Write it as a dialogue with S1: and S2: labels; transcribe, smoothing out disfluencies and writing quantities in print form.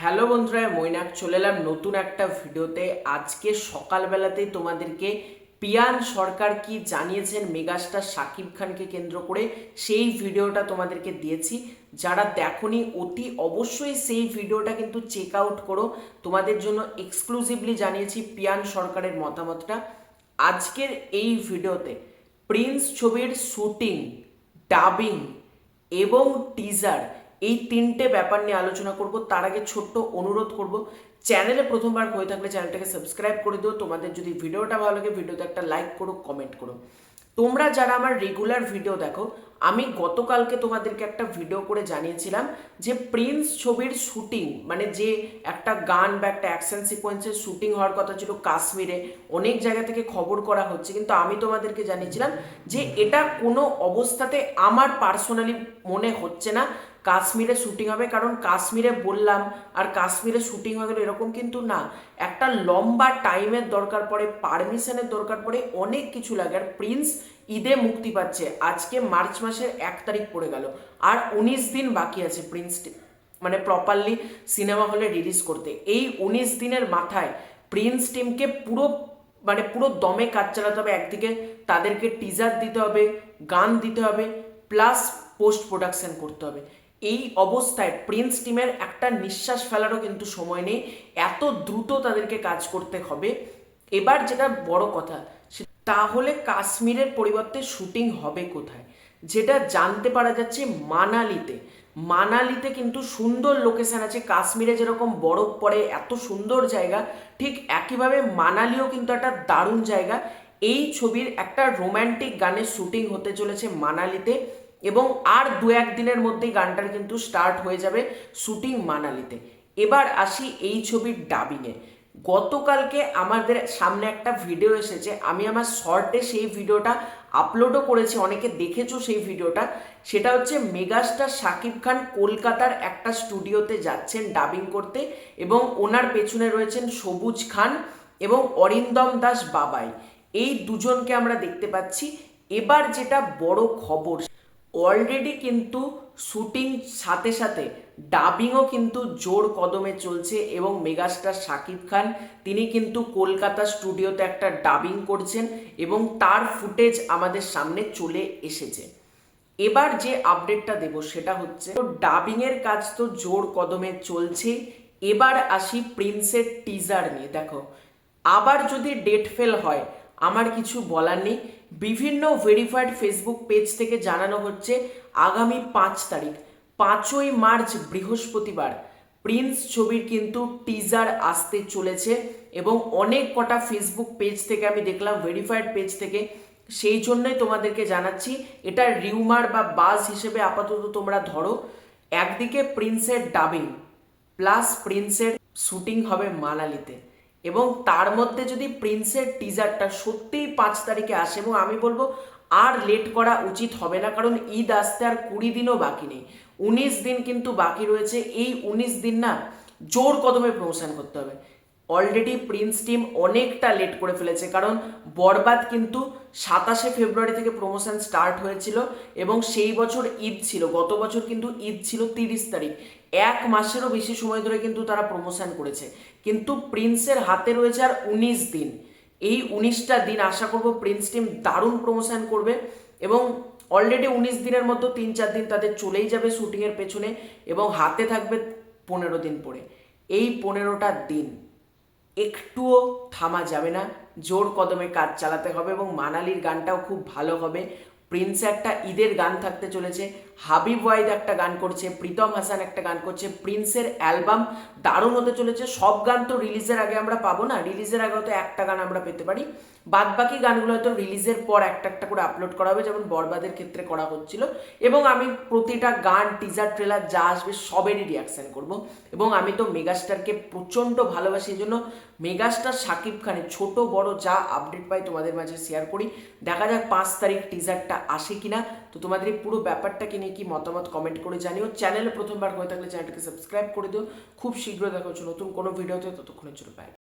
S1: Hello বন্ধুরা, মৈনাক চলে এলাম নতুন একটা ভিডিওতে। আজকে সকালবেলাতেই তোমাদেরকে পিয়ান সরকার কি জানিয়েছেন মেগাস্টার শাকিব খানকে কেন্দ্র করে সেই ভিডিওটা তোমাদেরকে দিয়েছি। যারা দেখোনি অতি অবশ্যই সেই ভিডিওটা কিন্তু চেক আউট করো। তোমাদের জন্য এক্সক্লুসিভলি জানিয়েছি পিয়ান সরকারের মতামতটা। আজকের এই ভিডিওতে প্রিন্স ছবির শুটিং, ডাবিং এবং টিজার, এই তিনটে ব্যাপার নিয়ে আলোচনা করব। তার আগে ছোট্ট অনুরোধ করব, চ্যানেলে প্রথমবার হয়ে থাকলে চ্যানেলটাকে সাবস্ক্রাইব করে দিও। তোমাদের যদি ভিডিওটা ভালো লাগে ভিডিওতে একটা লাইক করো, কমেন্ট করো। তোমরা যারা আমার রেগুলার ভিডিও দেখো, আমি গতকালকে তোমাদেরকে একটা ভিডিও করে জানিয়েছিলাম যে প্রিন্স ছবির শুটিং, মানে যে একটা গান বা একটা অ্যাকশন সিকোয়েন্সের শুটিং হওয়ার কথা ছিল কাশ্মীরে, অনেক জায়গা থেকে খবর করা হচ্ছে, কিন্তু আমি তোমাদেরকে জানিয়েছিলাম যে এটা কোনো অবস্থাতে আমার পার্সোনালি মনে হচ্ছে না কাশ্মীরে শুটিং হবে। কারণ কাশ্মীরে বললাম আর কাশ্মীরে শুটিং হয়ে গেল এরকম কিন্তু না। একটা লম্বা টাইমের দরকার পড়ে, পারমিশনের দরকার পড়ে, অনেক কিছু লাগে। আর প্রিন্স ঈদে মুক্তি পাচ্ছে, আজকে মার্চ মাসের 1 তারিখ পড়ে গেল, আর 19 দিন বাকি আছে প্রিন্স মানে প্রপারলি সিনেমা হলে রিলিজ করতে। এই 19 দিনের মাথায় প্রিন্স টিমকে পুরো দমে কাজ চালাতে হবে। একদিকে তাদেরকে টিজার দিতে হবে, গান দিতে হবে, প্লাস পোস্ট প্রোডাকশন করতে হবে। এই অবস্থায় প্রিন্স টিমের একটা নিঃশ্বাস ফেলারও কিন্তু সময় নেই, এত দ্রুত তাদেরকে কাজ করতে হবে। এবার যেটা বড় কথা, তাহলে কাশ্মীরের পরিবর্তে শুটিং হবে কোথায়? যেটা জানতে পারা যাচ্ছে মানালিতে। মানালিতে কিন্তু সুন্দর লোকেশন আছে। কাশ্মীরে যেরকম বরফ পড়ে, এত সুন্দর জায়গা, ঠিক একইভাবে মানালিও কিন্তু একটা দারুণ জায়গা। এই ছবির একটা রোম্যান্টিক গানের শুটিং হতে চলেছে মানালিতে, এবং আর 2-1 দিনের মধ্যেই গানটার কিন্তু স্টার্ট হয়ে যাবে শুটিং মানালিতে। এবার আসি এই ছবির ডাবিংয়ে। গতকালকে আমাদের সামনে একটা ভিডিও এসেছে, আমি আমার শর্টে সেই ভিডিওটা আপলোডও করেছি, অনেকে দেখেছো সেই ভিডিওটা। সেটা হচ্ছে মেগাস্টার শাকিব খান কলকাতার একটা স্টুডিওতে যাচ্ছেন ডাবিং করতে, এবং ওনার পেছনে রয়েছেন সবুজ খান এবং অরিন্দম দাস বাবাই। এই দুজনকে আমরা দেখতে পাচ্ছি। এবার যেটা বড় খবর, অলরেডি কিন্তু শুটিং সাথে সাথে ডাবিংও কিন্তু জোর কদমে চলছে, এবং মেগাস্টার শাকিব খান তিনি কিন্তু কলকাতা স্টুডিওতে একটা ডাবিং করছেন, এবং তার ফুটেজ আমাদের সামনে চলে এসেছে। এবার যে আপডেটটা দেব সেটা হচ্ছে, তো ডাবিংয়ের কাজ তো জোর কদমে চলছে। এবার আসি প্রিন্সের টিজার নিয়ে। দেখো, আবার যদি ডেট ফেল হয় আমার কিছু বলার নেই। বিভিন্ন ভেরিফাইড ফেসবুক পেজ থেকে জানানো হচ্ছে আগামী 5 তারিখ, 5ই মার্চ বৃহস্পতিবার প্রিন্স ছবির কিন্তু টিজার আসতে চলেছে। এবং অনেক কটা ফেসবুক পেজ থেকে আমি দেখলাম, ভেরিফাইড পেজ থেকে। সেই জন্যই তোমাদেরকে জানাচ্ছি, এটা রিউমার বা বাজ হিসেবে আপাতত তোমরা ধরো। একদিকে প্রিন্সের ডাবিং প্লাস প্রিন্সের শুটিং হবে মানালিতে, এবং তার মধ্যে যদি প্রিন্সের টিজারটা সত্যিই 5 তারিখে আসে, এবং আমি বলবো আর লেট করা উচিত হবে না, কারণ ঈদ আসতে আর 20 দিনও বাকি নেই, 19 দিন কিন্তু বাকি রয়েছে। এই 19 দিন না জোর কদমে প্রমোশন করতে হবে। অলরেডি প্রিন্স টিম অনেকটা লেট করে ফেলেছে, কারণ বরবাদ কিন্তু 27 ফেব্রুয়ারি থেকে প্রমোশন স্টার্ট হয়েছিল, এবং সেই বছর ঈদ ছিল। গত বছর কিন্তু ঈদ ছিল 30 তারিখ। 1 মাসেরও বেশি সময় ধরে কিন্তু তারা প্রমোশন করেছে, কিন্তু প্রিন্সের হাতে রয়েছে আর 19 দিন। এই 19টা দিন আশা করব প্রিন্স টিম দারুণ প্রমোশন করবে, এবং অলরেডি 19 দিনের মধ্যে 3-4 দিন তাদের চলেই যাবে শুটিংয়ের পেছনে, এবং হাতে থাকবে 15 দিন পরে। এই 15টা দিন একটুও থামা যাবে না, জোর কদমে কাজ চালাতে হবে। এবং মানালির গানটাও খুব ভালো হবে। প্রিন্সে একটা ঈদের গান থাকতে চলেছে, হাবিব ওয়াহিদ একটা গান করছে, প্রীতম হাসান একটা গান করছে। প্রিন্সের অ্যালবাম দারুণ হতে চলেছে। সব গান তো রিলিজের আগে আমরা পাবো না, রিলিজের আগে হয়তো একটা গান আমরা পেতে পারি, বাদ বাকি গানগুলো হয়তো রিলিজের পর একটা একটা করে আপলোড করা হবে, যেমন বরবাদের ক্ষেত্রে করা হচ্ছিল। এবং আমি প্রতিটা গান, টিজার, ট্রেলার যা আসবে সবেরই রিয়াকশন করব। এবং আমি তো মেগাস্টারকে প্রচণ্ড ভালোবাসি, এই জন্য মেগাস্টার শাকিব খানের ছোট বড় যা আপডেট পাই তোমাদের মাঝে শেয়ার করি। দেখা যাক 5 তারিখ টিজারটা আসে কিনা। তো তোমাদের এই পুরো ব্যাপারটাকে নিয়ে কি মতামত কমেন্ট করে জানিও। চ্যানেলে প্রথমবার হয়ে থাকলে চ্যানেলটাকে সাবস্ক্রাইব করে দিও। খুব শীঘ্র দেখা হচ্ছে নতুন কোনো ভিডিওতে, ততক্ষণের জন্য বাই।